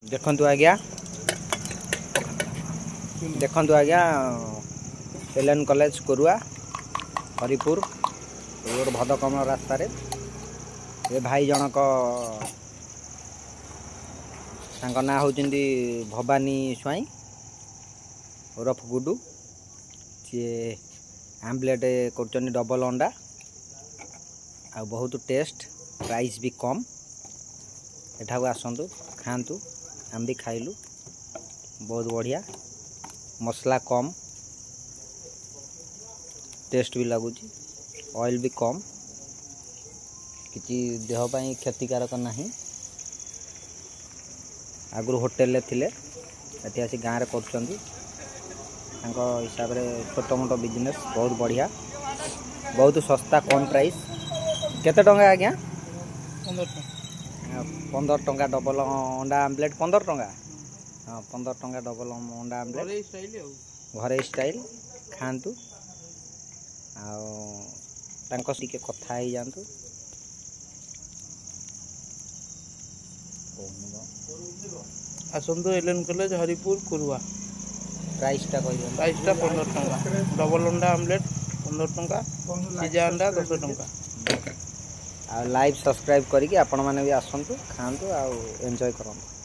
देखंतु आज्ञा LN college कोरुआ Haripur road भदकमल रास्ता रे ये भाई जनक ना होचंदी भवानी स्वाई उर्फ गुडू सी आम्लेट कर डबल अंडा आ बहुत टेस्ट प्राइस भी कम एठा को आसतु खातु आम भी खाइलु बहुत बढ़िया मसला कम टेस्ट भी लगुच ऑयल भी कम किसी देह पाई क्षतिकारक नहीं आगु होटेल थिले एटी आसी गाँव में कर हिसाब से छोट मोट बिजनेस बहुत बढ़िया बहुत सस्ता कम प्राइस केते टंका आज्ञा 15 टंका डबल अंडा आम्लेट 15 टंका हाँ 15 टंका डबल अंडा आम्लेट घरे स्टाइल खातु आके कथा ही जातु आसतु एलएन कॉलेज हरिपुर कोरुआ प्राइसटा 15 टंका डबल अंडा आम्लेट 15 टंका सिजा अंडा 10 टंका लाइव सब्सक्राइब करके आपण मैंने भी आसतु खातु एंजॉय करंतु।